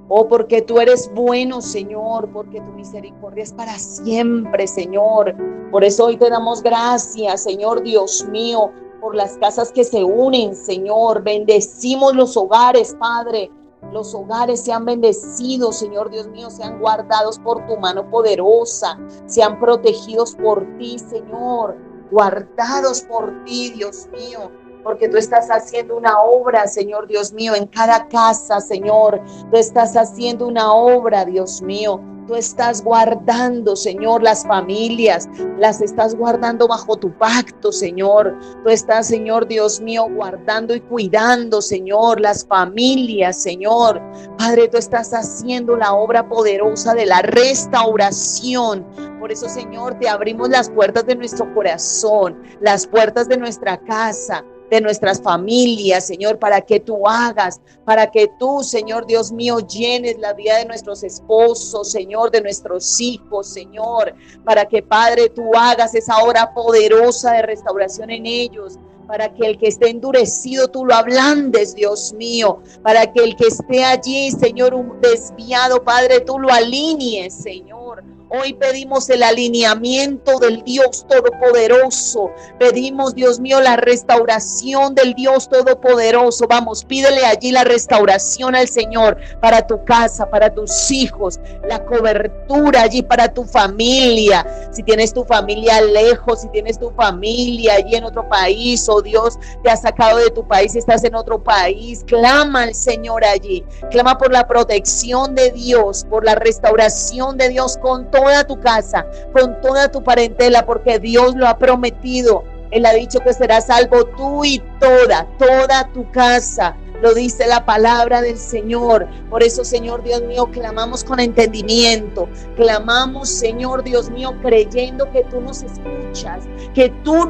Oh, porque tú eres bueno, Señor, porque tu misericordia es para siempre, Señor. Por eso hoy te damos gracias, Señor Dios mío, por las casas que se unen, Señor. Bendecimos los hogares, Padre. Los hogares sean bendecidos, Señor Dios mío, sean guardados por tu mano poderosa, sean protegidos por ti, Señor, guardados por ti, Dios mío, porque tú estás haciendo una obra, Señor Dios mío, en cada casa, Señor. Tú estás haciendo una obra, Dios mío. Tú estás guardando, Señor, las familias, las estás guardando bajo tu pacto, Señor. Tú estás, Señor Dios mío, guardando y cuidando, Señor, las familias, Señor. Padre, tú estás haciendo la obra poderosa de la restauración. Por eso, Señor, te abrimos las puertas de nuestro corazón, las puertas de nuestra casa, de nuestras familias, Señor, para que tú hagas, para que tú, Señor Dios mío, llenes la vida de nuestros esposos, Señor, de nuestros hijos, Señor, para que, Padre, tú hagas esa obra poderosa de restauración en ellos, para que el que esté endurecido tú lo ablandes, Dios mío, para que el que esté allí, Señor, un desviado, Padre, tú lo alinees, Señor. Hoy pedimos el alineamiento del Dios Todopoderoso. Pedimos, Dios mío, la restauración del Dios Todopoderoso. Vamos, pídele allí la restauración al Señor para tu casa, para tus hijos, la cobertura allí para tu familia. Si tienes tu familia lejos, si tienes tu familia allí en otro país, o Dios te ha sacado de tu país y estás en otro país, clama al Señor allí. Clama por la protección de Dios, por la restauración de Dios con toda tu casa, con toda tu parentela, porque Dios lo ha prometido. Él ha dicho que serás salvo tú y toda tu casa. Lo dice la palabra del Señor. Por eso, Señor Dios mío, clamamos con entendimiento. Clamamos, Señor Dios mío, creyendo que tú nos escuchas, que tú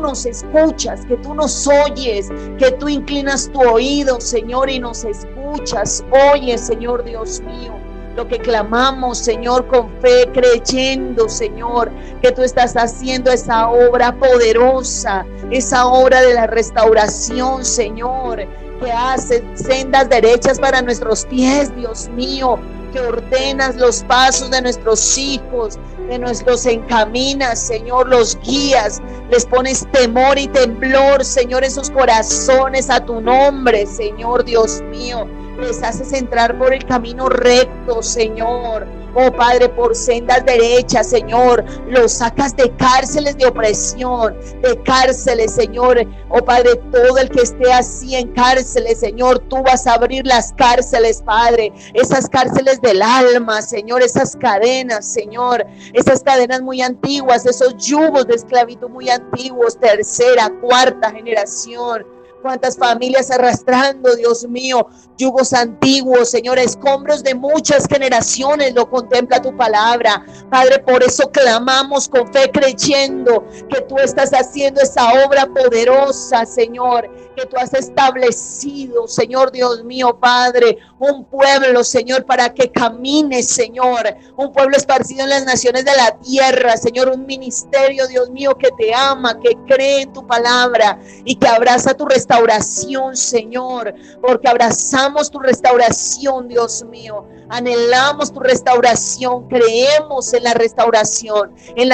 nos oyes, que tú inclinas tu oído, Señor, y nos escuchas. Oye, Señor Dios mío, lo que clamamos, Señor, con fe, creyendo, Señor, que tú estás haciendo esa obra poderosa, esa obra de la restauración, Señor, que hace sendas derechas para nuestros pies, Dios mío, que ordenas los pasos de nuestros hijos, los encaminas, Señor, los guías, les pones temor y temblor, Señor, en sus corazones a tu nombre, Señor Dios mío. Les haces entrar por el camino recto, Señor. Oh Padre, por sendas derechas, Señor. Los sacas de cárceles de opresión, de cárceles, Señor. Oh Padre, todo el que esté así en cárceles, Señor, tú vas a abrir las cárceles, Padre. Esas cárceles del alma, Señor. Esas cadenas, Señor. Esas cadenas muy antiguas, esos yugos de esclavitud muy antiguos, tercera, cuarta generación. Cuántas familias arrastrando, Dios mío, yugos antiguos, Señor, escombros de muchas generaciones, lo contempla tu palabra. Padre, por eso clamamos con fe, creyendo que tú estás haciendo esa obra poderosa, Señor, que tú has establecido, Señor Dios mío, Padre, un pueblo, Señor, para que camine, Señor, un pueblo esparcido en las naciones de la tierra, Señor, un ministerio, Dios mío, que te ama, que cree en tu palabra y que abraza tu restauración, Señor, porque abrazamos tu restauración, Dios mío, anhelamos tu restauración, creemos en la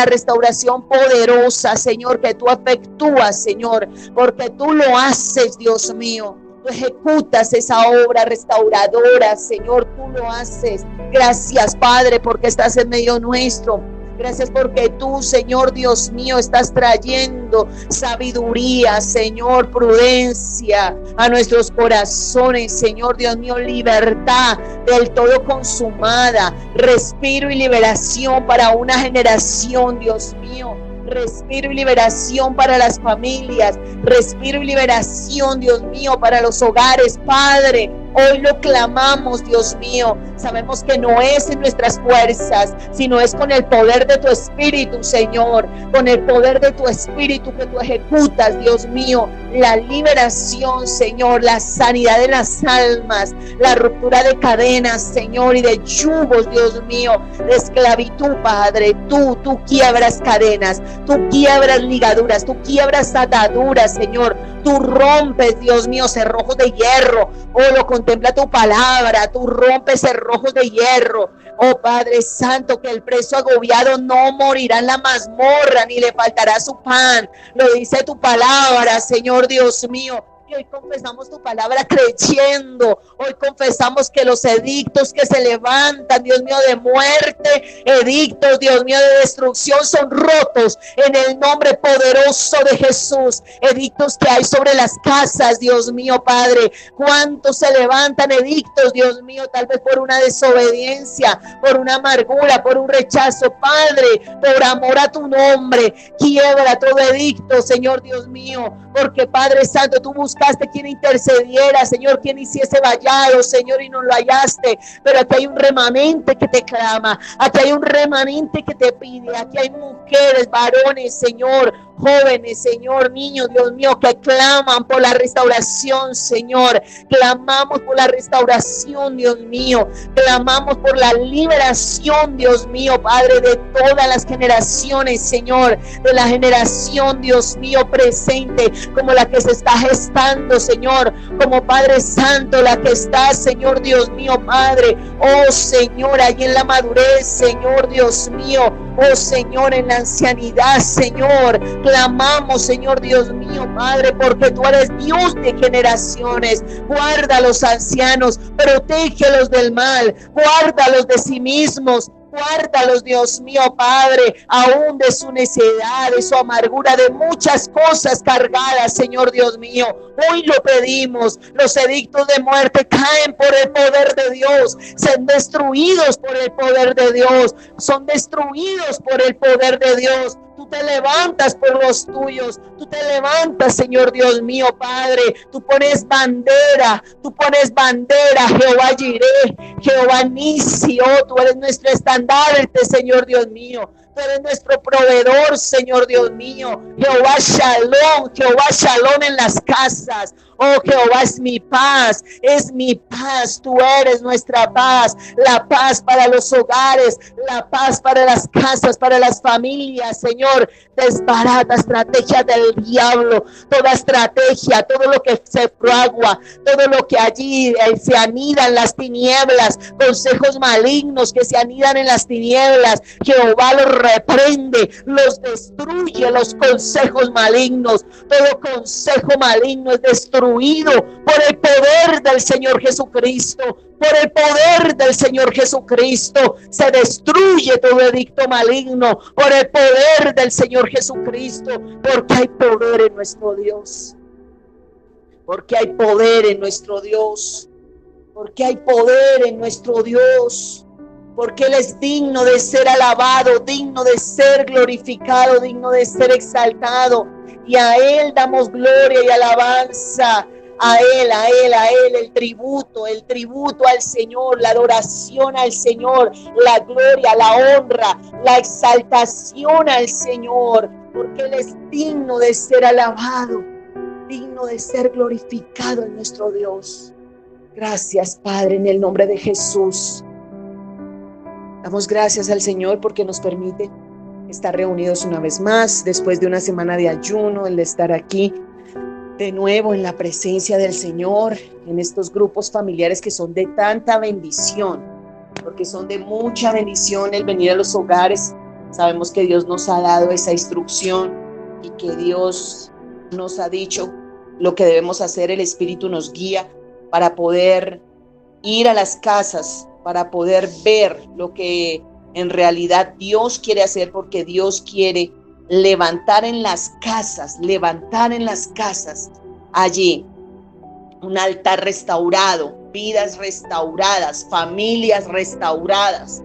restauración poderosa, Señor, que tú efectúas, Señor, porque tú lo haces, Dios mío. Tú ejecutas esa obra restauradora, Señor, tú lo haces. Gracias, Padre, porque estás en medio nuestro. Gracias porque tú, Señor Dios mío, estás trayendo sabiduría, Señor, prudencia a nuestros corazones, Señor Dios mío, libertad del todo consumada, respiro y liberación para una generación, Dios mío. Respiro y liberación para las familias, respiro y liberación, Dios mío, para los hogares, Padre. Hoy lo clamamos, Dios mío. Sabemos que no es en nuestras fuerzas, sino es con el poder de tu Espíritu, Señor. Con el poder de tu Espíritu que tú ejecutas, Dios mío. La liberación, Señor, la sanidad de las almas, la ruptura de cadenas, Señor, y de yugos, Dios mío, de esclavitud, Padre. Tú quiebras cadenas, tú quiebras ligaduras, tú quiebras ataduras, Señor. Tú rompes, Dios mío, cerrojos de hierro. Oh, lo contempla tu palabra, tú rompes cerrojos de hierro. Oh Padre Santo, que el preso agobiado no morirá en la mazmorra, ni le faltará su pan. Lo dice tu palabra, Señor Dios mío. Y hoy confesamos tu palabra creyendo. Hoy confesamos que los edictos que se levantan, Dios mío, de muerte, edictos, Dios mío, de destrucción, son rotos en el nombre poderoso de Jesús. Edictos que hay sobre las casas, Dios mío, Padre. ¿Cuántos se levantan edictos, Dios mío? Tal vez por una desobediencia, por una amargura, por un rechazo, Padre, por amor a tu nombre. Quiebra todo edicto, Señor Dios mío, porque Padre Santo, tú buscaste quien intercediera, Señor, quien hiciese vallado, Señor, y no lo hallaste. Pero aquí hay un remanente que te clama, aquí hay un remanente que te pide, aquí hay mujeres, varones, Señor, jóvenes, Señor, niños, Dios mío, que claman por la restauración, Señor. Clamamos por la restauración, Dios mío. Clamamos por la liberación, Dios mío, Padre, de todas las generaciones, Señor, de la generación, Dios mío, presente, como la que se está gestando, Señor, como Padre Santo, la que está, Señor, Dios mío, Padre, oh Señor, allí en la madurez, Señor, Dios mío, oh Señor, en la ancianidad, Señor. Clamamos, Señor Dios mío, Padre, porque tú eres Dios de generaciones. Guarda a los ancianos, protégelos del mal, guárdalos de sí mismos. Guárdalos, Dios mío, Padre, aún de su necedad, de su amargura, de muchas cosas cargadas, Señor Dios mío. Hoy lo pedimos. Los edictos de muerte caen por el poder de Dios, son destruidos por el poder de Dios, son destruidos por el poder de Dios. Tú te levantas por los tuyos, tú te levantas, Señor Dios mío, Padre. Tú pones bandera, Jehová Jireh, Jehová Nisi, oh, tú eres nuestro estandarte, Señor Dios mío. Tú eres nuestro proveedor, Señor Dios mío. Jehová Shalom en las casas. Oh, Jehová es mi paz, tú eres nuestra paz, la paz para los hogares, la paz para las casas, para las familias, Señor. Desbarata estrategia del diablo, toda estrategia, todo lo que se fragua, todo lo que allí se anida en las tinieblas, consejos malignos que se anidan en las tinieblas, Jehová los reprende, los destruye, los consejos malignos. Todo consejo maligno es destruido por el poder del Señor Jesucristo. Por el poder del Señor Jesucristo se destruye todo edicto maligno. Por el poder del Señor Jesucristo, porque hay poder en nuestro Dios. Porque hay poder en nuestro Dios. Porque hay poder en nuestro Dios. Porque Él es digno de ser alabado, digno de ser glorificado, digno de ser exaltado. Y a Él damos gloria y alabanza. A Él, el tributo al Señor, la adoración al Señor, la gloria, la honra, la exaltación al Señor, porque Él es digno de ser alabado, digno de ser glorificado en nuestro Dios. Gracias, Padre, en el nombre de Jesús. Damos gracias al Señor porque nos permite estar reunidos una vez más, después de una semana de ayuno, el de estar aquí de nuevo en la presencia del Señor, en estos grupos familiares que son de tanta bendición, porque son de mucha bendición el venir a los hogares. Sabemos que Dios nos ha dado esa instrucción y que Dios nos ha dicho lo que debemos hacer. El Espíritu nos guía para poder ir a las casas, para poder ver lo que en realidad Dios quiere hacer, porque Dios quiere levantar en las casas allí un altar restaurado, vidas restauradas, familias restauradas,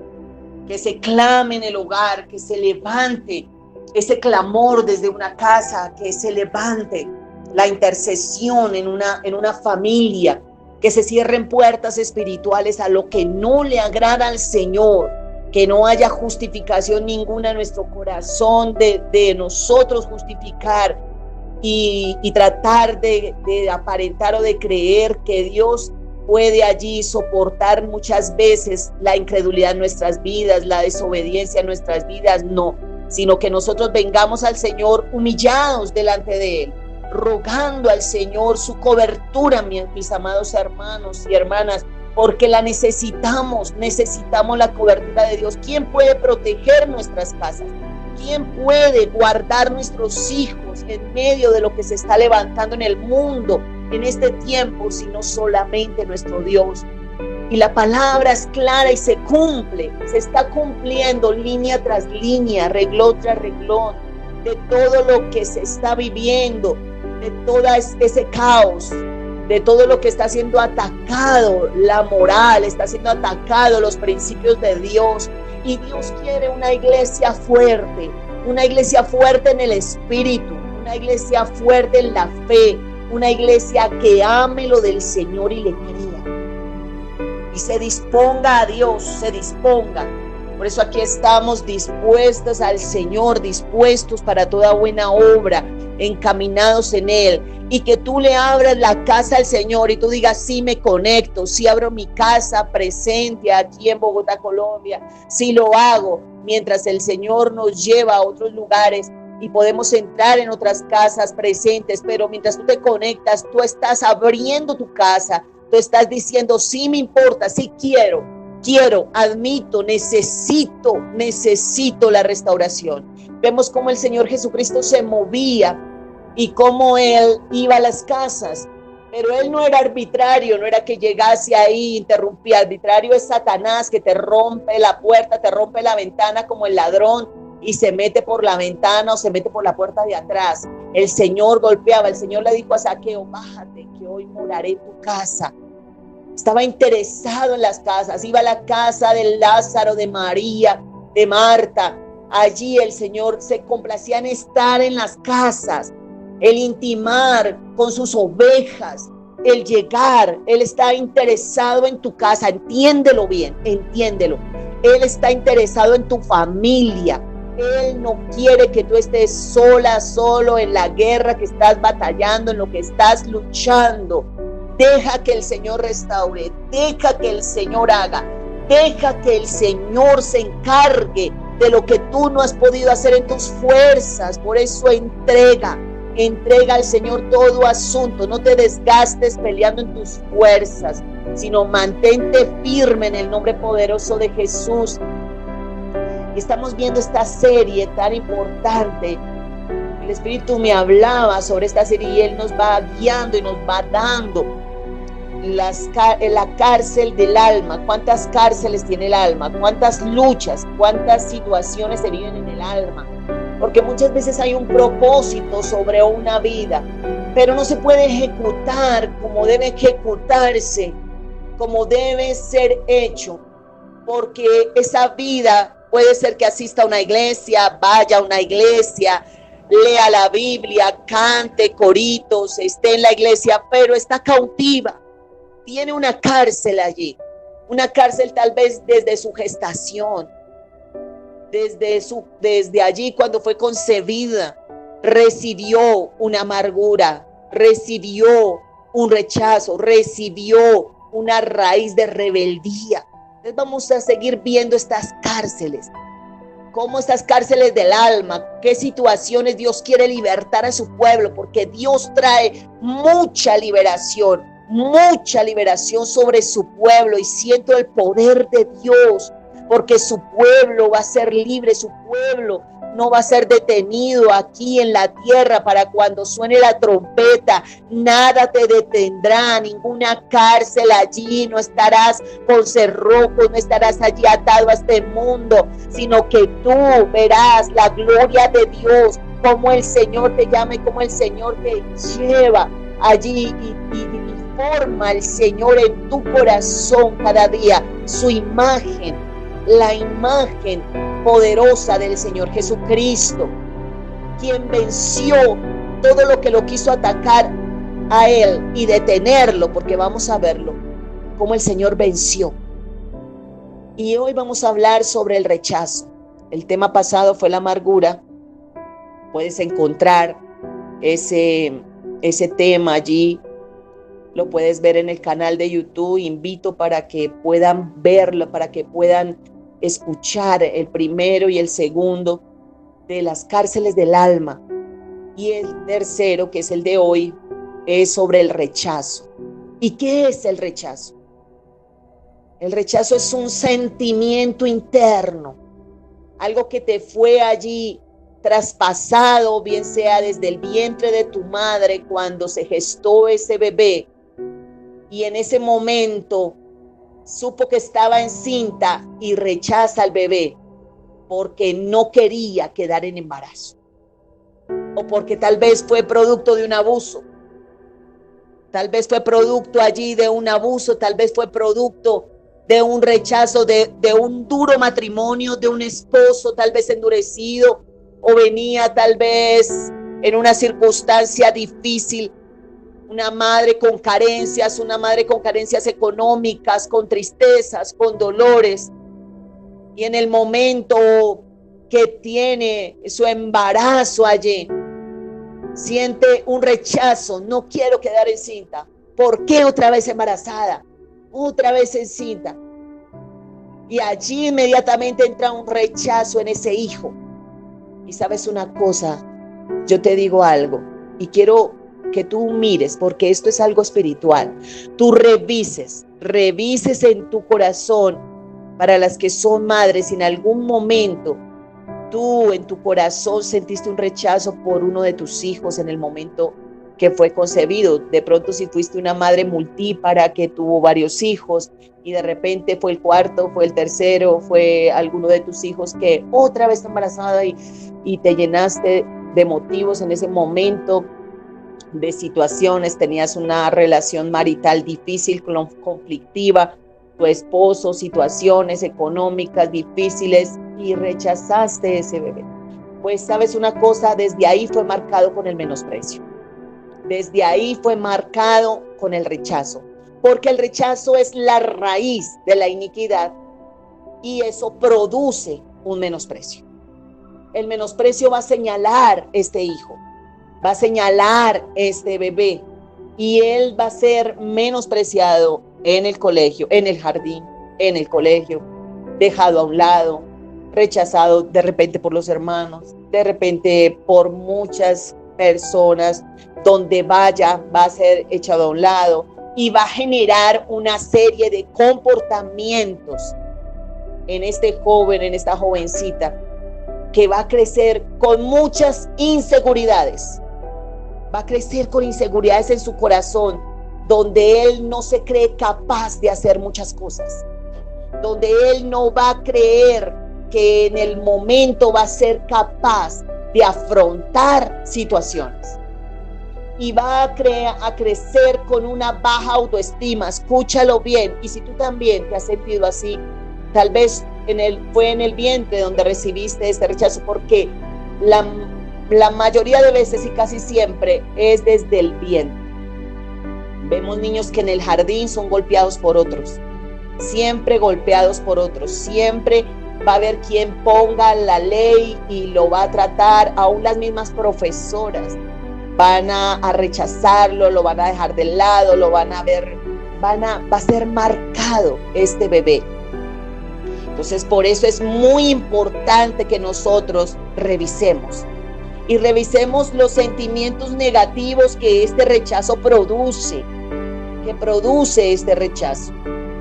que se clame en el hogar, que se levante ese clamor desde una casa, que se levante la intercesión en una familia, que se cierren puertas espirituales a lo que no le agrada al Señor, que no haya justificación ninguna en nuestro corazón de nosotros justificar y tratar de aparentar o de creer que Dios puede allí soportar muchas veces la incredulidad en nuestras vidas, la desobediencia en nuestras vidas. No, sino que nosotros vengamos al Señor humillados delante de Él, rogando al Señor su cobertura, mis amados hermanos y hermanas, porque la necesitamos la cobertura de Dios. ¿Quién puede proteger nuestras casas? ¿Quién puede guardar nuestros hijos en medio de lo que se está levantando en el mundo en este tiempo, sino solamente nuestro Dios? Y la palabra es clara y se cumple, se está cumpliendo línea tras línea, renglón tras renglón, de todo lo que se está viviendo, de todo ese caos, de todo lo que está siendo atacado, la moral, está siendo atacado los principios de Dios. Y Dios quiere una iglesia fuerte en el espíritu, una iglesia fuerte en la fe, una iglesia que ame lo del Señor y le crea. Y se disponga a Dios, se disponga. Por eso aquí estamos dispuestos al Señor, dispuestos para toda buena obra, encaminados en Él. Y que tú le abras la casa al Señor y tú digas, sí me conecto, sí abro mi casa presente aquí en Bogotá, Colombia, sí lo hago, mientras el Señor nos lleva a otros lugares y podemos entrar en otras casas presentes, pero mientras tú te conectas, tú estás abriendo tu casa, tú estás diciendo, sí me importa, sí quiero, admito, necesito la restauración. Vemos cómo el Señor Jesucristo se movía y cómo Él iba a las casas, pero Él no era arbitrario, no era que llegase ahí, interrumpía. Arbitrario es Satanás, que te rompe la puerta, te rompe la ventana como el ladrón y se mete por la ventana o se mete por la puerta de atrás. El Señor golpeaba, el Señor le dijo a Zaqueo, bájate que hoy moraré en tu casa. Estaba interesado en las casas, iba a la casa de Lázaro, de María, de Marta. Allí el Señor se complacía en estar en las casas, el intimar con sus ovejas, el llegar. Él está interesado en tu casa, entiéndelo bien, entiéndelo. Él está interesado en tu familia. Él no quiere que tú estés solo en la guerra que estás batallando, en lo que estás luchando. Deja que el Señor restaure, deja que el Señor haga, deja que el Señor se encargue de lo que tú no has podido hacer en tus fuerzas. Por eso entrega al Señor todo asunto. No te desgastes peleando en tus fuerzas, sino mantente firme en el nombre poderoso de Jesús. Y estamos viendo esta serie tan importante. El Espíritu me hablaba sobre esta serie y Él nos va guiando y nos va dando la cárcel del alma. ¿Cuántas cárceles tiene el alma? ¿Cuántas luchas? ¿Cuántas situaciones se viven en el alma? Porque muchas veces hay un propósito sobre una vida, pero no se puede ejecutar como debe ejecutarse, como debe ser hecho, porque esa vida puede ser que asista a una iglesia, vaya a una iglesia, lea la Biblia, cante coritos, esté en la iglesia, pero está cautiva. Tiene una cárcel allí, una cárcel tal vez desde su gestación, desde allí cuando fue concebida, recibió una amargura, recibió un rechazo, recibió una raíz de rebeldía. Entonces vamos a seguir viendo estas cárceles, cómo estas cárceles del alma, qué situaciones Dios quiere libertar a su pueblo, porque Dios trae mucha liberación sobre su pueblo, y siento el poder de Dios, porque su pueblo va a ser libre, su pueblo no va a ser detenido aquí en la tierra. Para cuando suene la trompeta, nada te detendrá, ninguna cárcel allí, no estarás con cerrojos, no estarás allí atado a este mundo, sino que tú verás la gloria de Dios, cómo el Señor te llama y cómo el Señor te lleva allí y forma el Señor en tu corazón cada día su imagen, la imagen poderosa del Señor Jesucristo, quien venció todo lo que lo quiso atacar a Él y detenerlo, porque vamos a verlo, cómo el Señor venció. Y hoy vamos a hablar sobre el rechazo. El tema pasado fue la amargura. Puedes encontrar ese tema allí. Lo puedes ver en el canal de YouTube. Invito para que puedan verlo, para que puedan escuchar el primero y el segundo de las cárceles del alma. Y el tercero, que es el de hoy, es sobre el rechazo. ¿Y qué es el rechazo? El rechazo es un sentimiento interno, algo que te fue allí traspasado, bien sea desde el vientre de tu madre cuando se gestó ese bebé, y en ese momento supo que estaba encinta y rechaza al bebé porque no quería quedar en embarazo, o porque tal vez fue producto de un abuso, tal vez fue producto allí de un abuso, tal vez fue producto de un rechazo, de un duro matrimonio, de un esposo tal vez endurecido, o venía tal vez en una circunstancia difícil, una madre con carencias económicas, con tristezas, con dolores, y en el momento que tiene su embarazo allí, siente un rechazo, no quiero quedar encinta, ¿por qué otra vez embarazada? Otra vez encinta. Y allí inmediatamente entra un rechazo en ese hijo. Y sabes una cosa, yo te digo algo, y quiero que tú mires, porque esto es algo espiritual. Tú revises en tu corazón, para las que son madres, si en algún momento tú en tu corazón sentiste un rechazo por uno de tus hijos en el momento que fue concebido. De pronto, si fuiste una madre multípara que tuvo varios hijos y de repente fue el cuarto, fue el tercero, fue alguno de tus hijos que otra vez está embarazada, y te llenaste de motivos en ese momento, de situaciones, tenías una relación marital difícil, conflictiva, tu esposo, situaciones económicas difíciles, y rechazaste ese bebé. Pues sabes una cosa, desde ahí fue marcado con el menosprecio. Desde ahí fue marcado con el rechazo, porque el rechazo es la raíz de la iniquidad, y eso produce un menosprecio. El menosprecio va a señalar este hijo, va a señalar este bebé, y él va a ser menospreciado en el colegio, en el jardín, en el colegio, dejado a un lado, rechazado de repente por los hermanos, de repente por muchas personas. Donde vaya va a ser echado a un lado, y va a generar una serie de comportamientos en este joven, en esta jovencita, que va a crecer con muchas inseguridades. Va a crecer con inseguridades en su corazón, donde él no se cree capaz de hacer muchas cosas, donde él no va a creer que en el momento va a ser capaz de afrontar situaciones, y va a crecer con una baja autoestima. Escúchalo bien, y si tú también te has sentido así, tal vez fue en el vientre donde recibiste este rechazo, porque la mayoría de veces y casi siempre es desde el vientre. Vemos niños que en el jardín son golpeados por otros, siempre golpeados por otros, siempre va a haber quien ponga la ley y lo va a tratar. Aún las mismas profesoras van a rechazarlo, lo van a dejar de lado, lo van a ver, va a ser marcado este bebé. Entonces, por eso es muy importante que nosotros revisemos los sentimientos negativos que este rechazo produce, este rechazo.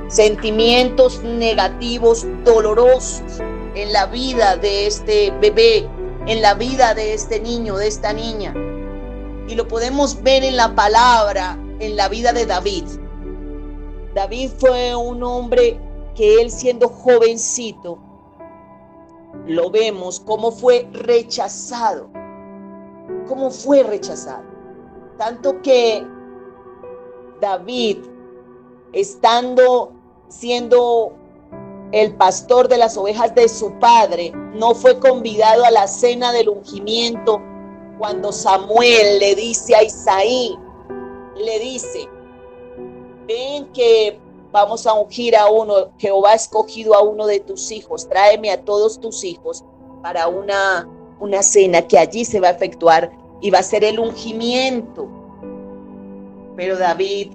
Sentimientos negativos, dolorosos en la vida de este bebé, en la vida de este niño, de esta niña. Y lo podemos ver en la palabra, en la vida de David. David fue un hombre que él, siendo jovencito, lo vemos cómo fue rechazado. Tanto que David, siendo el pastor de las ovejas de su padre, no fue convidado a la cena del ungimiento, cuando Samuel le dice a Isaí, le dice: ven que vamos a ungir a uno, Jehová ha escogido a uno de tus hijos, tráeme a todos tus hijos para una cena que allí se va a efectuar y va a ser el ungimiento. Pero David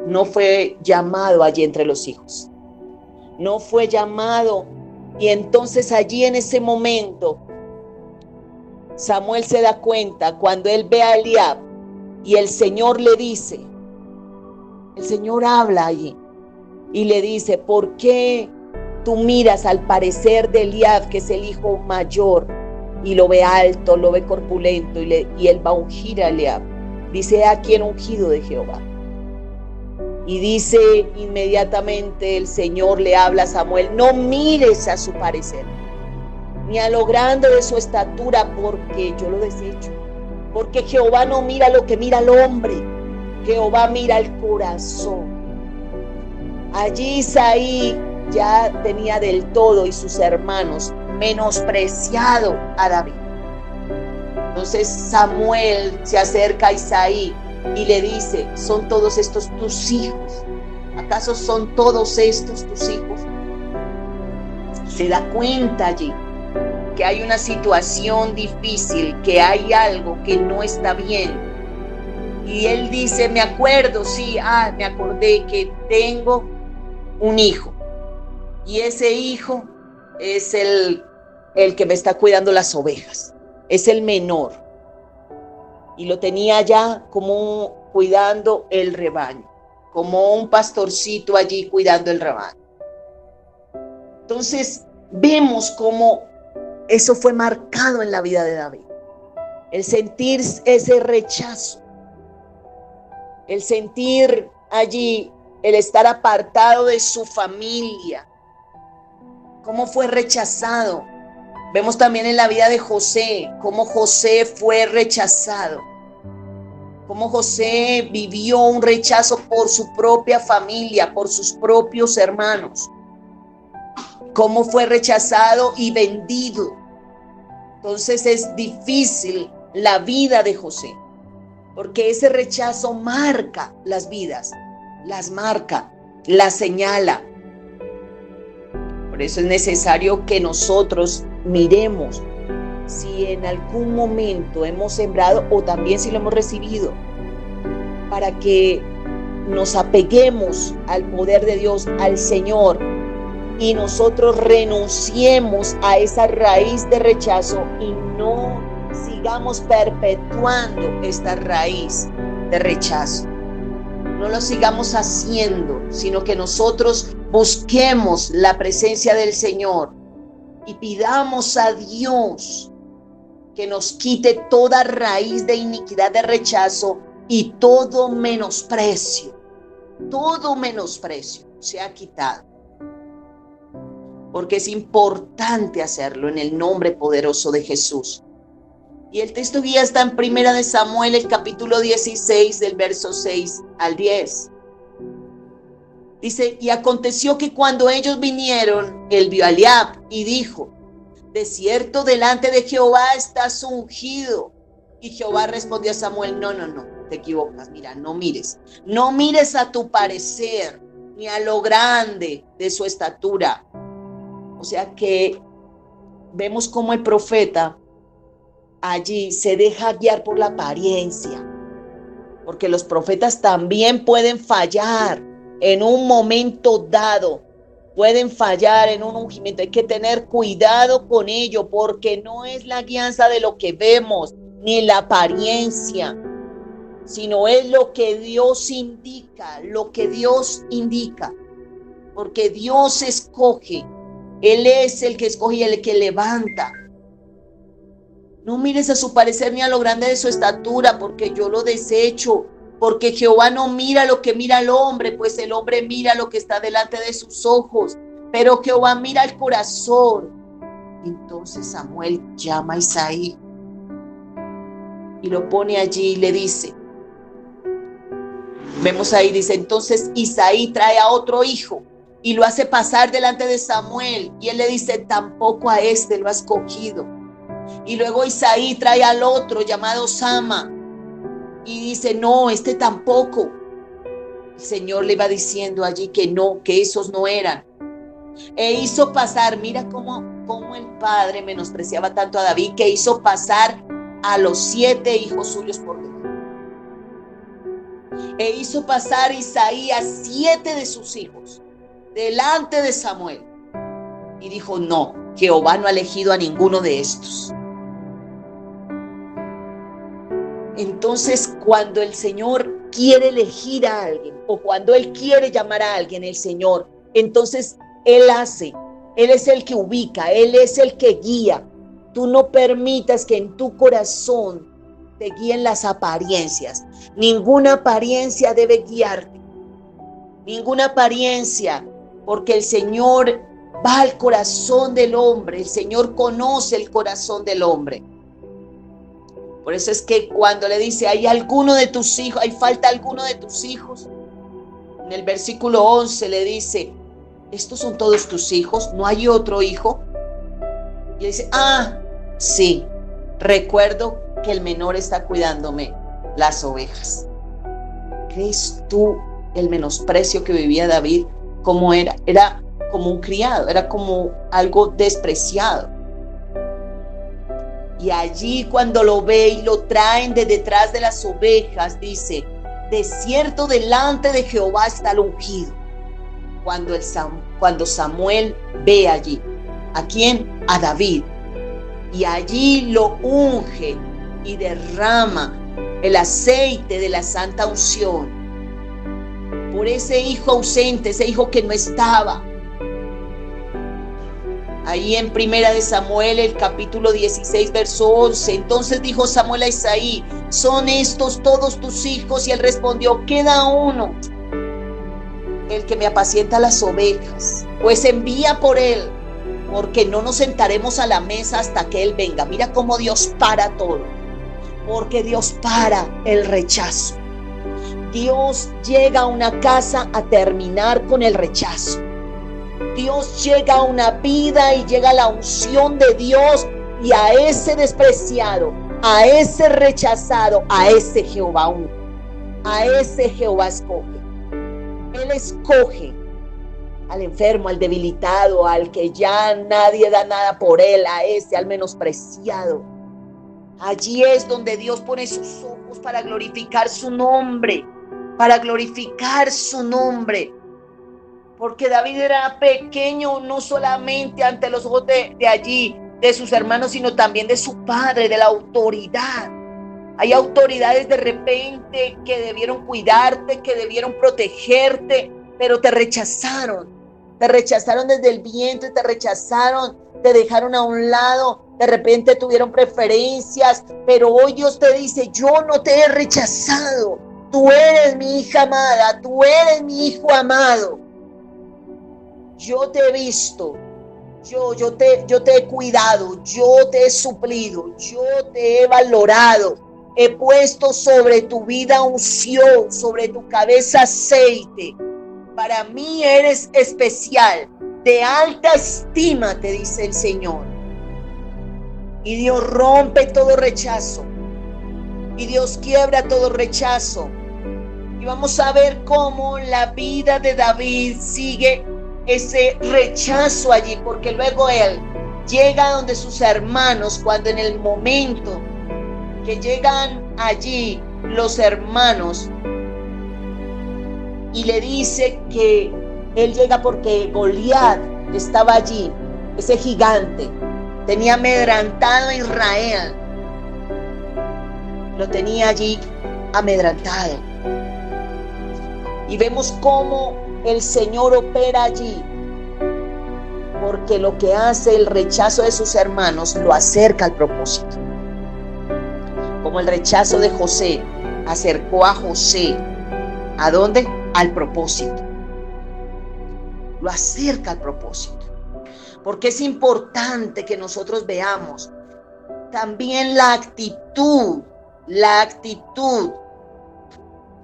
no fue llamado allí entre los hijos, no fue llamado, y entonces allí en ese momento Samuel se da cuenta cuando él ve a Eliab y el Señor le dice, el Señor habla allí y le dice, ¿por qué tú miras al parecer de Eliab, que es el hijo mayor, y lo ve alto, lo ve corpulento, y él va a ungir a Eliab? Dice, aquí el ungido de Jehová. Y dice inmediatamente el Señor le habla a Samuel, no mires a su parecer, ni a lo grande de su estatura, porque yo lo desecho. Porque Jehová no mira lo que mira el hombre, Jehová mira el corazón. Allí Isaí ya tenía del todo, y sus hermanos, menospreciado a David. Entonces Samuel se acerca a Isaí y le dice, ¿son todos estos tus hijos? ¿Acaso son todos estos tus hijos? Se da cuenta allí que hay una situación difícil, que hay algo que no está bien. Y él dice, me acuerdo, sí, me acordé que tengo un hijo. Y ese hijo es el que me está cuidando las ovejas. Es el menor. Y lo tenía ya como cuidando el rebaño, como un pastorcito allí cuidando el rebaño. Entonces vemos cómo eso fue marcado en la vida de David. El sentir ese rechazo, el sentir allí, el estar apartado de su familia, cómo fue rechazado. Vemos también en la vida de José, cómo José fue rechazado, cómo José vivió un rechazo por su propia familia, por sus propios hermanos, cómo fue rechazado y vendido. Entonces es difícil la vida de José, porque ese rechazo marca las vidas, las marca, las señala. Por eso es necesario que nosotros miremos si en algún momento hemos sembrado o también si lo hemos recibido, para que nos apeguemos al poder de Dios, al Señor, y nosotros renunciemos a esa raíz de rechazo y no sigamos perpetuando esta raíz de rechazo. No lo sigamos haciendo, sino que nosotros busquemos la presencia del Señor y pidamos a Dios que nos quite toda raíz de iniquidad, de rechazo y todo menosprecio sea quitado. Porque es importante hacerlo en el nombre poderoso de Jesús. Y el texto guía está en 1 Samuel, el capítulo 16, del verso 6 al 10. Dice, y aconteció que cuando ellos vinieron, él vio a Eliab y dijo, de cierto delante de Jehová estás ungido. Y Jehová respondió a Samuel, no, te equivocas, mira, no mires a tu parecer, ni a lo grande de su estatura. O sea que vemos cómo el profeta allí se deja guiar por la apariencia, porque los profetas también pueden fallar en un momento dado, pueden fallar en un ungimiento. Hay que tener cuidado con ello, porque no es la guianza de lo que vemos, ni la apariencia, sino es lo que Dios indica, porque Dios escoge. Él es el que escoge y el que levanta. No mires a su parecer ni a lo grande de su estatura, porque yo lo desecho. Porque Jehová no mira lo que mira el hombre, pues el hombre mira lo que está delante de sus ojos, pero Jehová mira el corazón. Entonces Samuel llama a Isaí y lo pone allí y le dice, vemos ahí, dice, entonces Isaí trae a otro hijo y lo hace pasar delante de Samuel, y él le dice, tampoco a este lo ha escogido. Y luego Isaí trae al otro llamado Sama y dice, no, este tampoco. El Señor le iba diciendo allí que no, que esos no eran. E hizo pasar, mira cómo el padre menospreciaba tanto a David, que hizo pasar a los 7 hijos suyos por delante. E hizo pasar Isaí a 7 de sus hijos delante de Samuel, y dijo, no, Jehová no ha elegido a ninguno de estos. Entonces, cuando el Señor quiere elegir a alguien o cuando Él quiere llamar a alguien, el Señor, entonces Él hace, Él es el que ubica, Él es el que guía. Tú no permitas que en tu corazón te guíen las apariencias. Ninguna apariencia debe guiarte. Ninguna apariencia, porque el Señor va al corazón del hombre. El Señor conoce el corazón del hombre. Por eso es que cuando le dice, ¿hay alguno de tus hijos? ¿Hay falta alguno de tus hijos? En el versículo 11 le dice, ¿estos son todos tus hijos? ¿No hay otro hijo? Y dice, sí, recuerdo que el menor está cuidándome las ovejas. ¿Crees tú el menosprecio que vivía David? ¿Cómo era? Era como un criado, era como algo despreciado. Y allí cuando lo ve y lo traen de detrás de las ovejas, dice, de cierto delante de Jehová está el ungido. Cuando Samuel ve allí, ¿a quién? A David. Y allí lo unge y derrama el aceite de la santa unción por ese hijo ausente, ese hijo que no estaba. Ahí en Primera de Samuel, el capítulo 16, verso 11. Entonces dijo Samuel a Isaí, ¿son estos todos tus hijos? Y él respondió, queda uno, el que me apacienta las ovejas. Pues envía por él, porque no nos sentaremos a la mesa hasta que él venga. Mira cómo Dios para todo, porque Dios para el rechazo. Dios llega a una casa a terminar con el rechazo. Dios llega a una vida y llega la unción de Dios, y a ese despreciado, a ese rechazado, a ese Jehová unge, a ese Jehová escoge. Él escoge al enfermo, al debilitado, al que ya nadie da nada por él, a ese, al menospreciado. Allí es donde Dios pone sus ojos para glorificar su nombre, para glorificar su nombre. Porque David era pequeño no solamente ante los ojos de allí, de sus hermanos, sino también de su padre, de la autoridad. Hay autoridades de repente que debieron cuidarte, que debieron protegerte, pero te rechazaron. Te rechazaron desde el vientre, te rechazaron, te dejaron a un lado. De repente tuvieron preferencias, pero hoy Dios te dice, yo no te he rechazado. Tú eres mi hija amada, tú eres mi hijo amado. Yo te he visto, yo te he cuidado, yo te he suplido, yo te he valorado. He puesto sobre tu vida unción, sobre tu cabeza aceite. Para mí eres especial, de alta estima, te dice el Señor. Y Dios rompe todo rechazo. Y Dios quiebra todo rechazo. Y vamos a ver cómo la vida de David sigue ese rechazo allí, porque luego él llega donde sus hermanos, cuando en el momento que llegan allí los hermanos, y le dice que él llega porque Goliat estaba allí, ese gigante, tenía amedrantado a Israel, lo tenía allí amedrantado. Y vemos cómo el Señor opera allí, porque lo que hace el rechazo de sus hermanos lo acerca al propósito. Como el rechazo de José acercó a José, ¿a dónde? Al propósito. Lo acerca al propósito. Porque es importante que nosotros veamos también la actitud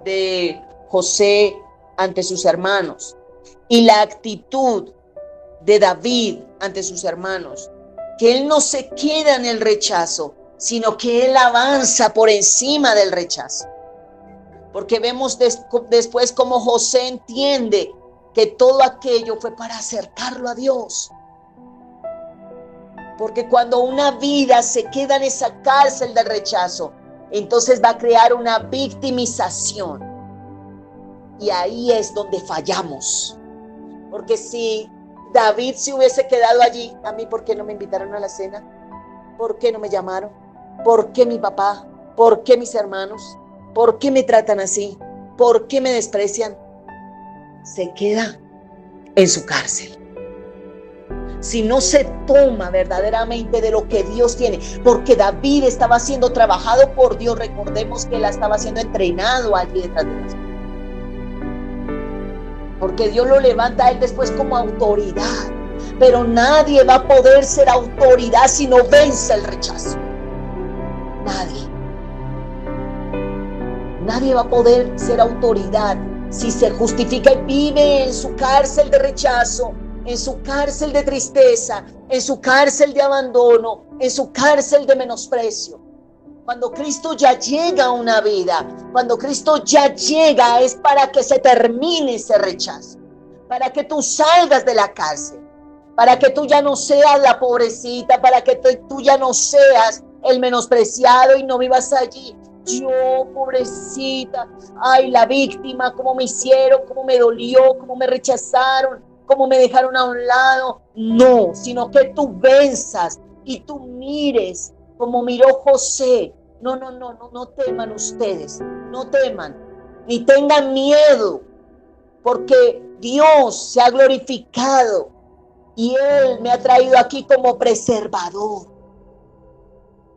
de José ante sus hermanos y la actitud de David ante sus hermanos, que él no se queda en el rechazo, sino que él avanza por encima del rechazo. Porque vemos después cómo José entiende que todo aquello fue para acercarlo a Dios. Porque cuando una vida se queda en esa cárcel del rechazo, entonces va a crear una victimización. Y ahí es donde fallamos. Porque si David se hubiese quedado allí, a mí, ¿por qué no me invitaron a la cena? ¿Por qué no me llamaron? ¿Por qué mi papá? ¿Por qué mis hermanos? ¿Por qué me tratan así? ¿Por qué me desprecian? Se queda en su cárcel. Si no se toma verdaderamente de lo que Dios tiene, porque David estaba siendo trabajado por Dios, recordemos que él estaba siendo entrenado allí detrás de las cosas. Porque Dios lo levanta a él después como autoridad, pero nadie va a poder ser autoridad si no vence el rechazo. Nadie va a poder ser autoridad si se justifica y vive en su cárcel de rechazo, en su cárcel de tristeza, en su cárcel de abandono, en su cárcel de menosprecio. Cuando Cristo ya llega a una vida, cuando Cristo ya llega, es para que se termine ese rechazo, para que tú salgas de la cárcel, para que tú ya no seas la pobrecita, para que tú ya no seas el menospreciado y no vivas allí. Yo, pobrecita, ay, la víctima, cómo me hicieron, cómo me dolió, cómo me rechazaron, cómo me dejaron a un lado. No, sino que tú venzas y tú mires como miró José. No teman ustedes, no teman, ni tengan miedo, porque Dios se ha glorificado y Él me ha traído aquí como preservador.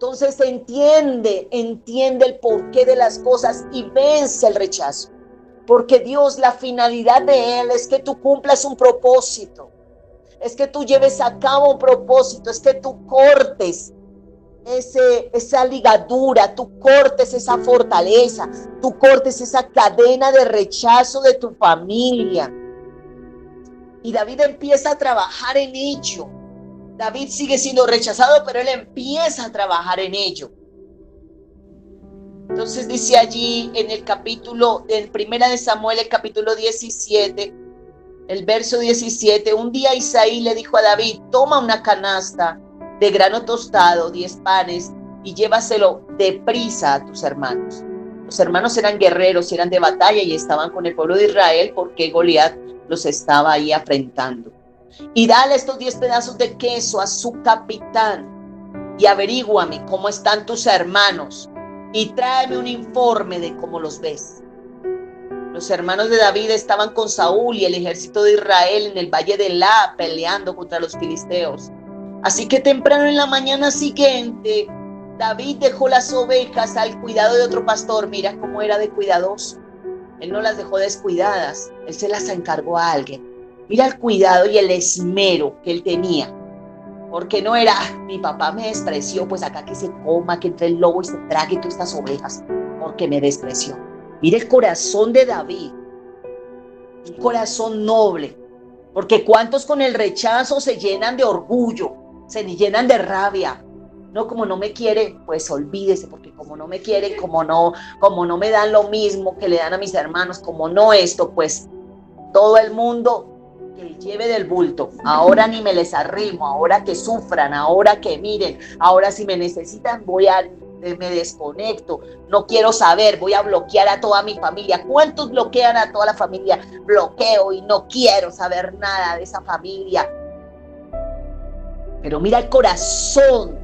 Entonces entiende el porqué de las cosas y vence el rechazo. Porque Dios, la finalidad de Él es que tú cumplas un propósito. Es que tú lleves a cabo un propósito. Es que tú cortes esa ligadura, tú cortes esa fortaleza, tú cortes esa cadena de rechazo de tu familia. Y David empieza a trabajar en ello. David sigue siendo rechazado, pero él empieza a trabajar en ello. Entonces dice allí en el capítulo, en Primera de Samuel, el capítulo 17, el verso 17, un día Isaí le dijo a David, toma una canasta de grano tostado, 10 panes, y llévaselo deprisa a tus hermanos. Los hermanos eran guerreros, eran de batalla y estaban con el pueblo de Israel porque Goliat los estaba ahí afrentando. Y dale estos 10 pedazos de queso a su capitán y averíguame cómo están tus hermanos y tráeme un informe de cómo los ves. Los hermanos de David estaban con Saúl y el ejército de Israel en el valle de Elá peleando contra los filisteos. Así que temprano en la mañana siguiente, David dejó las ovejas al cuidado de otro pastor. Mira cómo era de cuidadoso. Él no las dejó descuidadas, él se las encargó a alguien. Mira el cuidado y el esmero que él tenía. Porque no era, mi papá me despreció, pues acá que se coma, que entre el lobo y se trague todas estas ovejas, porque me despreció. Mira el corazón de David, un corazón noble, porque cuántos con el rechazo se llenan de orgullo, se llenan de rabia. No, como no me quiere, pues olvídese, porque como no me quieren, como no me dan lo mismo que le dan a mis hermanos, como no esto, pues todo el mundo que lleve del bulto, ahora ni me les arrimo, ahora que sufran, ahora que miren, ahora si me necesitan me desconecto, no quiero saber, voy a bloquear a toda mi familia. ¿Cuántos bloquean a toda la familia? Bloqueo y no quiero saber nada de esa familia. Pero mira el corazón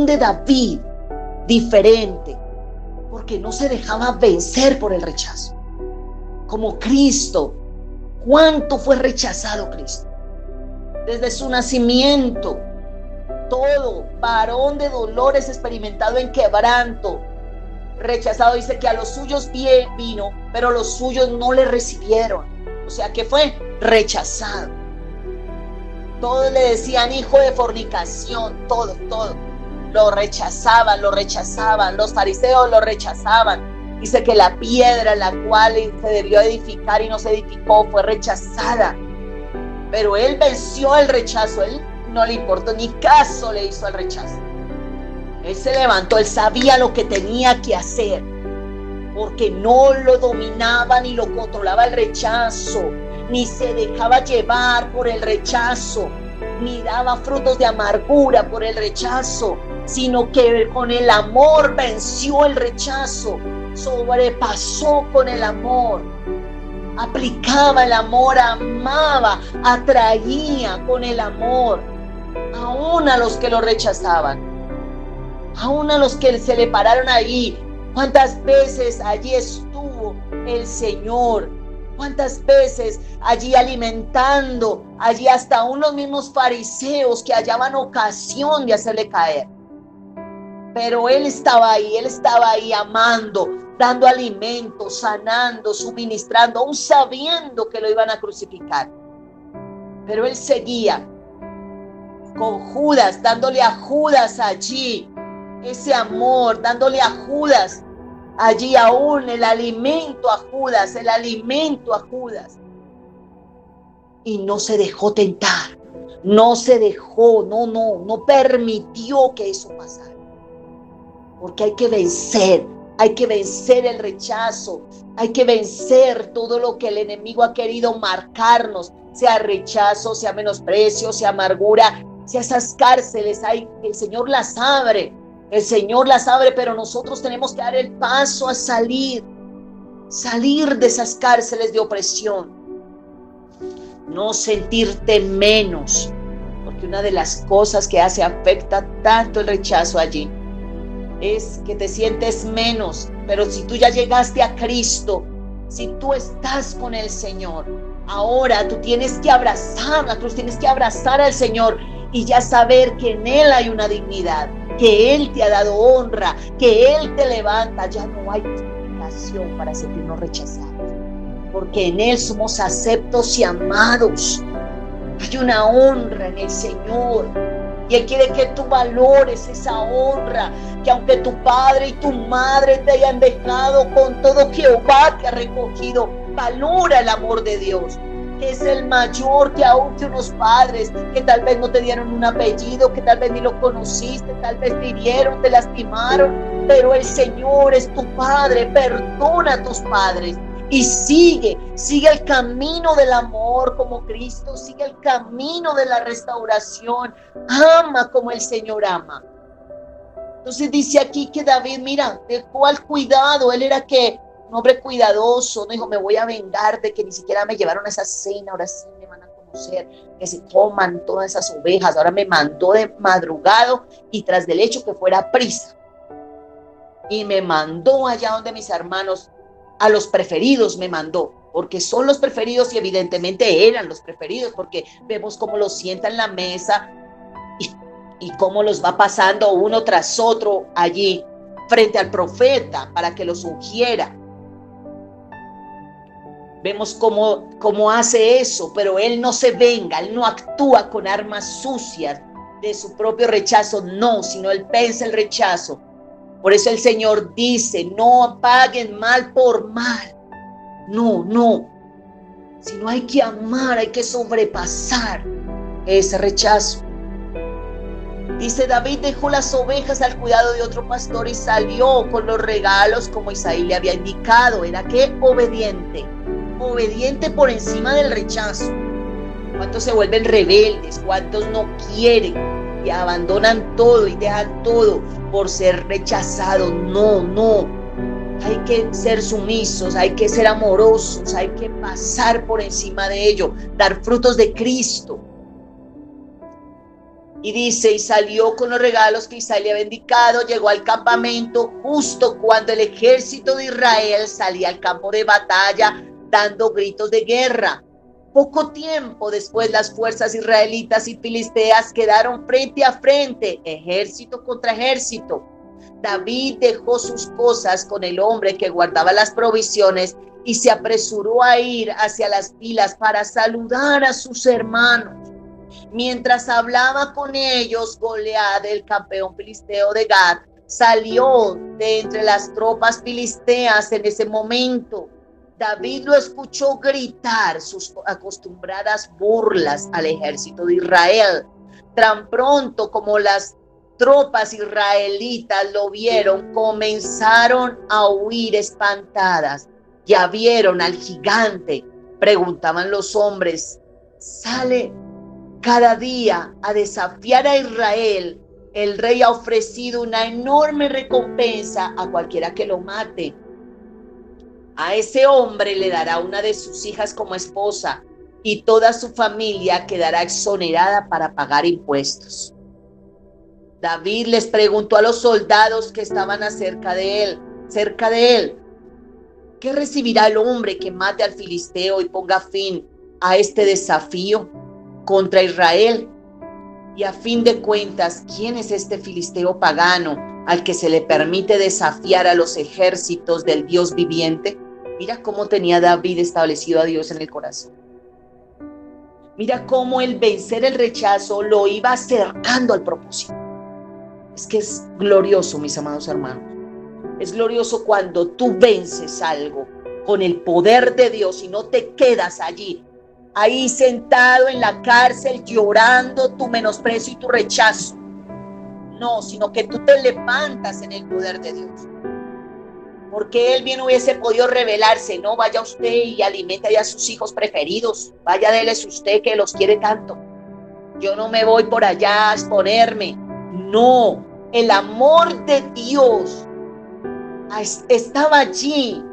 de David, diferente, porque no se dejaba vencer por el rechazo. Como Cristo, ¿cuánto fue rechazado Cristo? Desde su nacimiento, todo, varón de dolores, experimentado en quebranto, rechazado. Dice que a los suyos vino, pero los suyos no le recibieron. O sea que fue rechazado. Todos le decían hijo de fornicación, todo. Lo rechazaban, los fariseos lo rechazaban. Dice que la piedra en la cual se debió edificar y no se edificó fue rechazada. Pero él venció el rechazo, él no le importó, ni caso le hizo al rechazo. Él se levantó, él sabía lo que tenía que hacer, porque no lo dominaba ni lo controlaba el rechazo, ni se dejaba llevar por el rechazo, ni daba frutos de amargura por el rechazo, sino que con el amor venció el rechazo, sobrepasó con el amor, aplicaba el amor, amaba, atraía con el amor, aún a los que lo rechazaban. Aún a los que se le pararon ahí. ¿Cuántas veces allí estuvo el Señor? ¿Cuántas veces allí alimentando, allí hasta aún los mismos fariseos que hallaban ocasión de hacerle caer? Pero Él estaba ahí amando, dando alimento, sanando, suministrando, aún sabiendo que lo iban a crucificar. Pero Él seguía con Judas, dándole a Judas allí ese amor, dándole a Judas allí aún el alimento a Judas, Y no se dejó tentar, no se dejó, no permitió que eso pasara. Porque hay que vencer el rechazo, hay que vencer todo lo que el enemigo ha querido marcarnos, sea rechazo, sea menosprecio, sea amargura, sea esas cárceles. El Señor las abre, pero nosotros tenemos que dar el paso a salir de esas cárceles de opresión. No sentirte menos, porque una de las cosas que afecta tanto el rechazo allí es que te sientes menos. Pero si tú ya llegaste a Cristo, si tú estás con el Señor, ahora tú tienes que abrazarla, tú tienes que abrazar al Señor y ya saber que en Él hay una dignidad, que Él te ha dado honra, que Él te levanta. Ya no hay justificación para sentirnos rechazados, porque en Él somos aceptos y amados. Hay una honra en el Señor y Él quiere que tú valores esa honra, que aunque tu padre y tu madre te hayan dejado, con todo Jehová te ha recogido. Valora el amor de Dios, que es el mayor que aún que unos padres que tal vez no te dieron un apellido, que tal vez ni lo conociste, tal vez te hirieron, te lastimaron, pero el Señor es tu Padre. Perdona a tus padres y sigue el camino del amor como Cristo, sigue el camino de la restauración, ama como el Señor ama. Entonces dice aquí que David, mira, dejó al cuidado. Él era un hombre cuidadoso, no dijo, me voy a vengar de que ni siquiera me llevaron a esa cena, ahora sí me van a conocer, que se coman todas esas ovejas. Ahora me mandó de madrugado y tras del hecho que fuera prisa, y me mandó allá donde mis hermanos, a los preferidos me mandó, porque son los preferidos y evidentemente eran los preferidos, porque vemos cómo los sienta en la mesa y cómo los va pasando uno tras otro allí frente al profeta para que los ungiera. Vemos cómo hace eso, pero él no se venga, él no actúa con armas sucias de su propio rechazo, no, sino él vence el rechazo. Por eso el Señor dice, no paguen mal por mal. No, sino hay que amar, hay que sobrepasar ese rechazo. Dice, David dejó las ovejas al cuidado de otro pastor y salió con los regalos como Isaí le había indicado. Era que obediente por encima del rechazo. ¿Cuántos se vuelven rebeldes? ¿Cuántos no quieren y abandonan todo y dejan todo por ser rechazados? No. Hay que ser sumisos, hay que ser amorosos, hay que pasar por encima de ello, dar frutos de Cristo. Y dice, y salió con los regalos que Isaí le había indicado, llegó al campamento justo cuando el ejército de Israel salía al campo de batalla dando gritos de guerra. Poco tiempo después las fuerzas israelitas y filisteas quedaron frente a frente, ejército contra ejército. David dejó sus cosas con el hombre que guardaba las provisiones y se apresuró a ir hacia las filas para saludar a sus hermanos. Mientras hablaba con ellos, Goliat, el campeón filisteo de Gat, salió de entre las tropas filisteas en ese momento. David lo escuchó gritar sus acostumbradas burlas al ejército de Israel. Tan pronto como las tropas israelitas lo vieron, comenzaron a huir espantadas. Ya vieron al gigante, preguntaban los hombres. Sale cada día a desafiar a Israel. El rey ha ofrecido una enorme recompensa a cualquiera que lo mate. A ese hombre le dará una de sus hijas como esposa y toda su familia quedará exonerada para pagar impuestos. David les preguntó a los soldados que estaban cerca de él, ¿qué recibirá el hombre que mate al filisteo y ponga fin a este desafío contra Israel? Y a fin de cuentas, ¿quién es este filisteo pagano al que se le permite desafiar a los ejércitos del Dios viviente? Mira cómo tenía David establecido a Dios en el corazón. Mira cómo el vencer el rechazo lo iba acercando al propósito. Es que es glorioso, mis amados hermanos. Es glorioso cuando tú vences algo con el poder de Dios y no te quedas allí, ahí sentado en la cárcel llorando tu menosprecio y tu rechazo. No, sino que tú te levantas en el poder de Dios. Porque Él bien hubiese podido revelarse, no, vaya usted y alimente a sus hijos preferidos, vaya, déles usted que los quiere tanto. Yo no me voy por allá a exponerme. No, el amor de Dios estaba allí,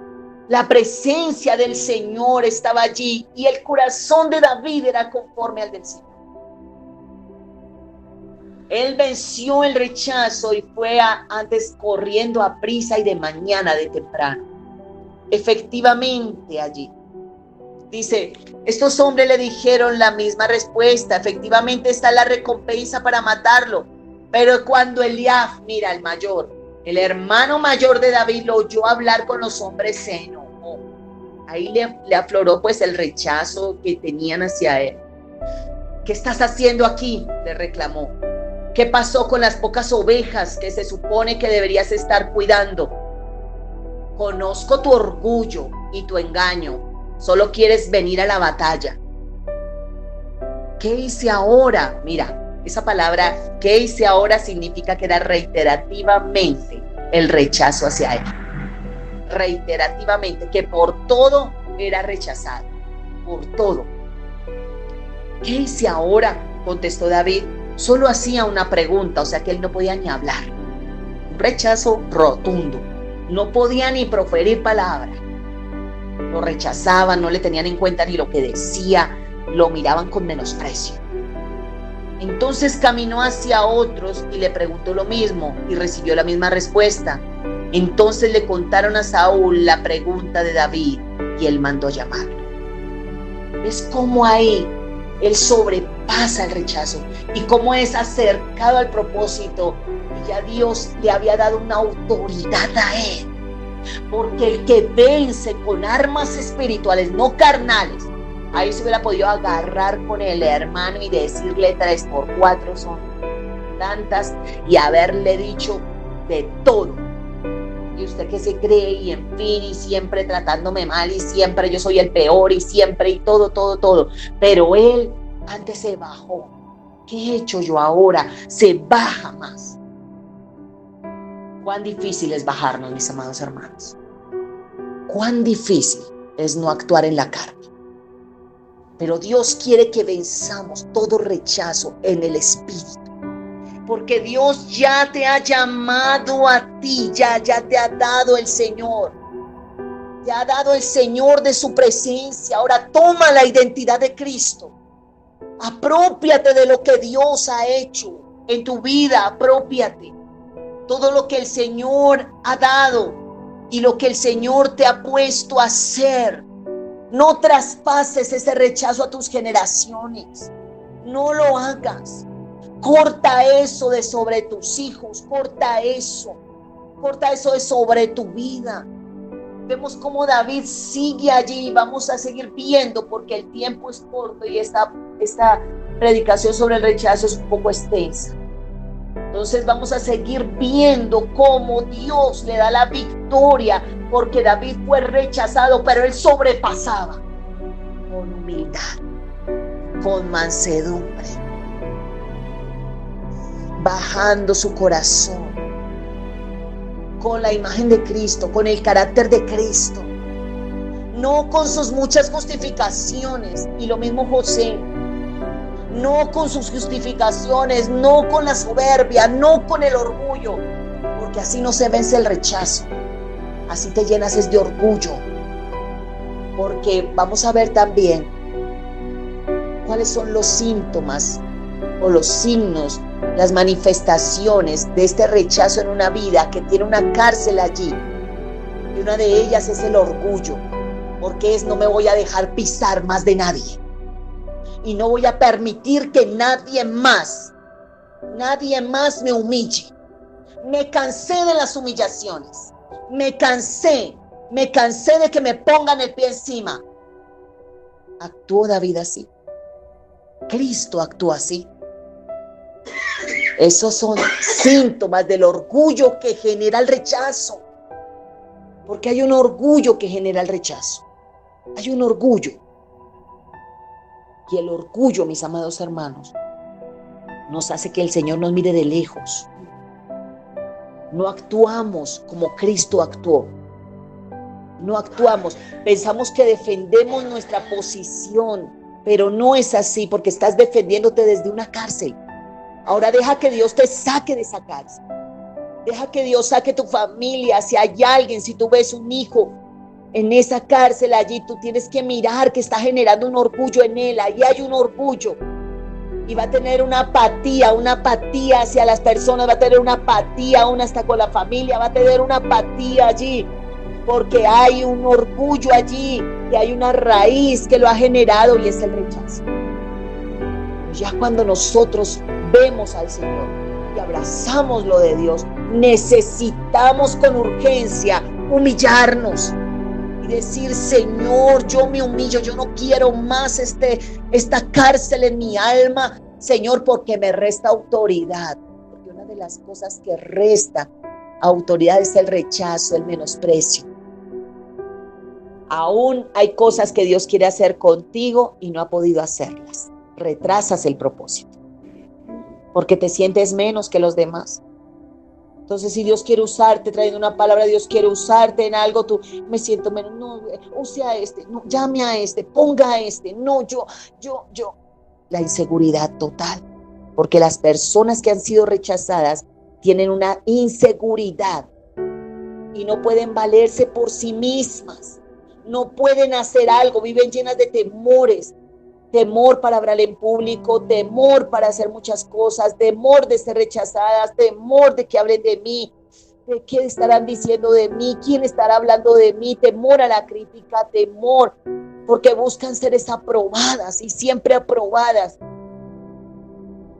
la presencia del Señor estaba allí y el corazón de David era conforme al del Señor. Él venció el rechazo y fue antes corriendo a prisa y de mañana, de temprano. Efectivamente allí. Dice, estos hombres le dijeron la misma respuesta. Efectivamente está la recompensa para matarlo. Pero cuando Eliab, mira, el mayor, el hermano mayor de David, lo oyó hablar con los hombres, se enojó. Ahí le afloró pues el rechazo que tenían hacia él. ¿Qué estás haciendo aquí?, le reclamó. ¿Qué pasó con las pocas ovejas que se supone que deberías estar cuidando? Conozco tu orgullo y tu engaño. Solo quieres venir a la batalla. ¿Qué hice ahora? Mira, esa palabra, ¿qué hice ahora?, significa que era reiterativamente el rechazo hacia él. Reiterativamente, que por todo era rechazado. Por todo. ¿Qué hice ahora?, contestó David. Solo hacía una pregunta, o sea que él no podía ni hablar. Un rechazo rotundo. No podía ni proferir palabra. Lo rechazaban, no le tenían en cuenta ni lo que decía, lo miraban con menosprecio. Entonces caminó hacia otros y le preguntó lo mismo y recibió la misma respuesta. Entonces le contaron a Saúl la pregunta de David y él mandó llamarlo. ¿Ves cómo ahí él sobrepasa el rechazo y cómo es acercado al propósito? Y ya Dios le había dado una autoridad a él. Porque el que vence con armas espirituales, no carnales, ahí se hubiera podido agarrar con el hermano y decirle 3 por 4 son tantas y haberle dicho de todo. Y usted que se cree y en fin y siempre tratándome mal y siempre yo soy el peor y siempre y todo. Pero él antes se bajó. ¿Qué he hecho yo ahora? Se baja más. Cuán difícil es bajarnos, mis amados hermanos. Cuán difícil es no actuar en la carne. Pero Dios quiere que venzamos todo rechazo en el espíritu. Porque Dios ya te ha llamado a ti, ya te ha dado el Señor. Te ha dado el Señor de su presencia. Ahora toma la identidad de Cristo. Aprópiate de lo que Dios ha hecho en tu vida, aprópiate. Todo lo que el Señor ha dado y lo que el Señor te ha puesto a hacer. No traspases ese rechazo a tus generaciones. No lo hagas. Corta eso de sobre tus hijos. Corta eso de sobre tu vida. Vemos cómo David sigue allí. Vamos a seguir viendo porque el tiempo es corto y esta predicación sobre el rechazo es un poco extensa. Entonces vamos a seguir viendo cómo Dios le da la victoria, porque David fue rechazado, pero él sobrepasaba con humildad, con mansedumbre, bajando su corazón, con la imagen de Cristo, con el carácter de Cristo, no con sus muchas justificaciones. Y lo mismo José. No con sus justificaciones, no con la soberbia, no con el orgullo, porque así no se vence el rechazo, así te llenas es de orgullo. Porque vamos a ver también cuáles son los síntomas o los signos las manifestaciones de este rechazo en una vida que tiene una cárcel allí. Y una de ellas es el orgullo, porque no me voy a dejar pisar más de nadie. Y no voy a permitir que nadie más me humille. Me cansé de las humillaciones. Me cansé de que me pongan el pie encima. Actuó David así. Cristo actuó así. Esos son síntomas del orgullo que genera el rechazo. Porque hay un orgullo que genera el rechazo. Hay un orgullo. Y el orgullo, mis amados hermanos, nos hace que el Señor nos mire de lejos. No actuamos como Cristo actuó. No actuamos. Pensamos que defendemos nuestra posición, pero no es así, porque estás defendiéndote desde una cárcel. Ahora deja que Dios te saque de esa cárcel. Deja que Dios saque tu familia. Si hay alguien, si tú ves un hijo en esa cárcel allí, tú tienes que mirar que está generando un orgullo en él. Ahí hay un orgullo. Y va a tener una apatía hacia las personas, va a tener una apatía aún hasta con la familia, va a tener una apatía allí, porque hay un orgullo allí, y hay una raíz que lo ha generado, y es el rechazo. Ya cuando nosotros vemos al Señor y abrazamos lo de Dios, necesitamos con urgencia humillarnos y decir: Señor, yo me humillo, yo no quiero más esta cárcel en mi alma, Señor, porque me resta autoridad. Porque una de las cosas que resta autoridad es el rechazo, el menosprecio. Aún hay cosas que Dios quiere hacer contigo y no ha podido hacerlas. Retrasas el propósito porque te sientes menos que los demás. Entonces, si Dios quiere usarte trayendo una palabra, Dios quiere usarte en algo, tú: me siento menos, no, use a no, llame a ponga a no, yo. La inseguridad total, porque las personas que han sido rechazadas tienen una inseguridad y no pueden valerse por sí mismas, no pueden hacer algo, viven llenas de temores. Temor para hablar en público, temor para hacer muchas cosas, temor de ser rechazadas, temor de que hablen de mí, de qué estarán diciendo de mí, quién estará hablando de mí, temor a la crítica, temor, porque buscan ser aprobadas y siempre aprobadas.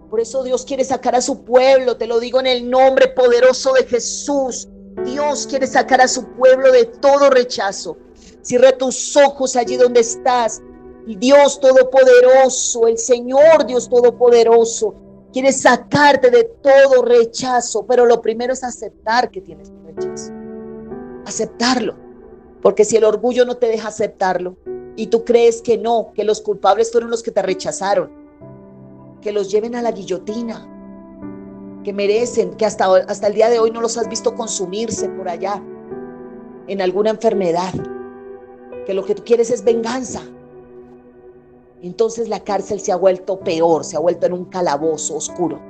Por eso Dios quiere sacar a su pueblo, te lo digo en el nombre poderoso de Jesús. Dios quiere sacar a su pueblo de todo rechazo. Cierra tus ojos allí donde estás. Dios Todopoderoso, el Señor Dios Todopoderoso, quiere sacarte de todo rechazo, pero lo primero es aceptar que tienes un rechazo. Aceptarlo, porque si el orgullo no te deja aceptarlo y tú crees que no, que los culpables fueron los que te rechazaron, que los lleven a la guillotina, que merecen, que hasta el día de hoy no los has visto consumirse por allá en alguna enfermedad, que lo que tú quieres es venganza. Entonces la cárcel se ha vuelto peor, se ha vuelto en un calabozo oscuro,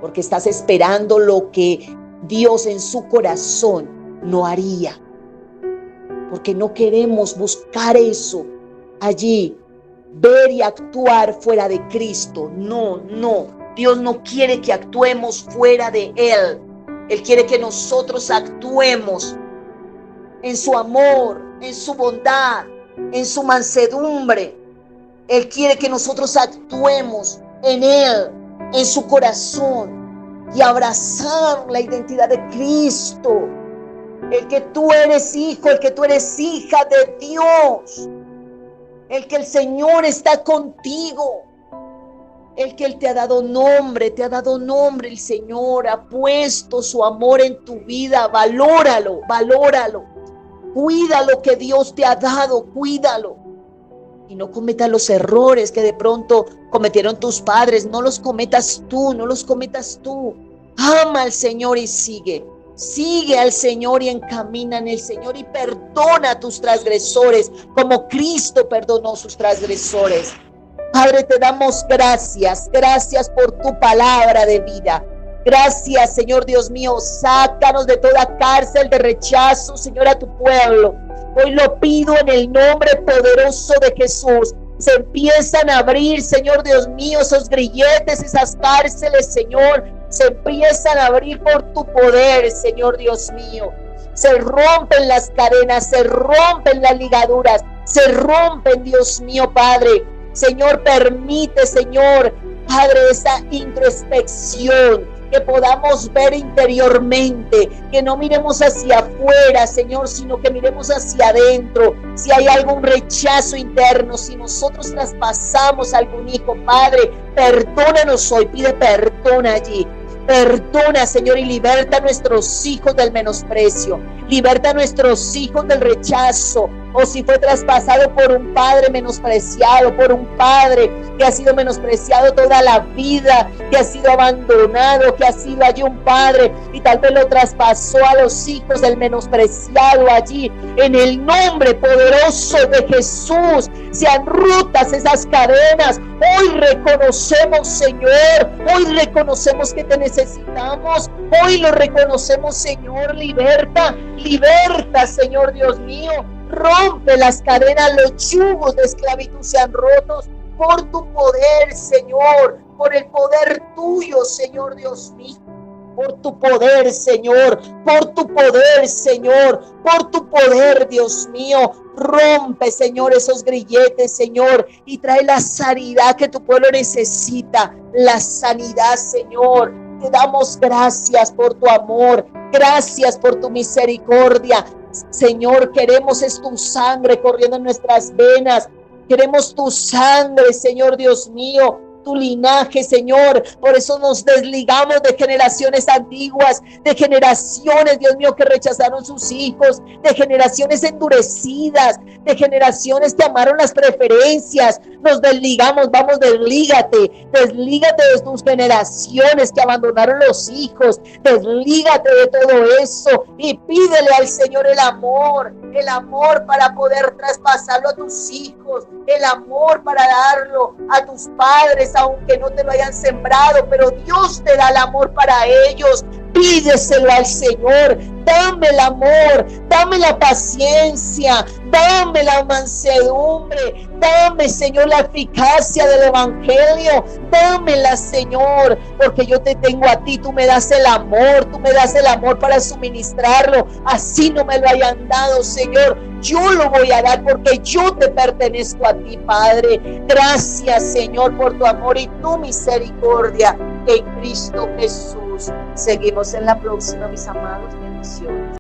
porque estás esperando lo que Dios en su corazón no haría, porque no queremos buscar eso allí, ver y actuar fuera de Cristo. No, Dios no quiere que actuemos fuera de Él. Él quiere que nosotros actuemos en su amor, en su bondad, en su mansedumbre. Él quiere que nosotros actuemos en Él, en su corazón, y abrazar la identidad de Cristo. El que tú eres hijo, el que tú eres hija de Dios. El que el Señor está contigo. El que Él te ha dado nombre, el Señor ha puesto su amor en tu vida. Valóralo. Cuida lo que Dios te ha dado, cuídalo. Y no cometas los errores que de pronto cometieron tus padres. No los cometas tú. Ama al Señor y sigue al Señor y encamina en el Señor y perdona a tus transgresores como Cristo perdonó sus transgresores. Padre, te damos gracias por tu palabra de vida. Gracias, Señor Dios mío, sácanos de toda cárcel de rechazo, Señor, a tu pueblo. Hoy lo pido en el nombre poderoso de Jesús. se empiezan a abrir, Señor Dios mío, esos grilletes, esas cárceles, Señor, se empiezan a abrir por tu poder, Señor Dios mío. Se rompen las cadenas, se rompen las ligaduras, se rompen, Dios mío, Padre. Señor, permite, Señor, Padre, esa introspección, que podamos ver interiormente, que no miremos hacia afuera, Señor, sino que miremos hacia adentro. Si hay algún rechazo interno, si nosotros traspasamos a algún hijo, Padre, perdónanos hoy, pide perdón allí. Perdona, Señor, y liberta a nuestros hijos del menosprecio. Liberta a nuestros hijos del rechazo. O si fue traspasado por un padre menospreciado, por un padre que ha sido menospreciado toda la vida, que ha sido abandonado, que ha sido allí un padre y tal vez lo traspasó a los hijos del menospreciado allí. En el nombre poderoso de Jesús, sean rotas esas cadenas. Hoy reconocemos, Señor, hoy reconocemos que te necesitamos. Hoy lo reconocemos, Señor. Liberta, Señor Dios mío. Rompe las cadenas, los yugos de esclavitud sean rotos por tu poder, Señor, por el poder tuyo, Señor Dios mío. Por tu poder, Señor, por tu poder, Señor, por tu poder, Dios mío. Rompe, Señor, esos grilletes, Señor, y trae la sanidad que tu pueblo necesita. La sanidad, Señor. Te damos gracias por tu amor, gracias por tu misericordia. Señor, queremos es tu sangre corriendo en nuestras venas. Queremos tu sangre, Señor Dios mío, tu linaje, Señor. Por eso nos desligamos de generaciones antiguas, de generaciones, Dios mío, que rechazaron sus hijos, de generaciones endurecidas, de generaciones que amaron las preferencias. Nos desligamos, vamos, deslígate de tus generaciones que abandonaron los hijos. Deslígate de todo eso y pídele al Señor el amor para poder traspasarlo a tus hijos, el amor para darlo a tus padres, aunque no te lo hayan sembrado, pero Dios te da el amor para ellos. Pídeselo al Señor. Dame el amor, dame la paciencia, dame la mansedumbre, dame, Señor, la eficacia del evangelio. Dámela, Señor, porque yo te tengo a ti. Tú me das el amor para suministrarlo. Así no me lo hayan dado, Señor, yo lo voy a dar porque yo te pertenezco a ti, Padre. Gracias, Señor, por tu amor y tu misericordia en Cristo Jesús. Seguimos en la próxima, mis amados. Bendiciones.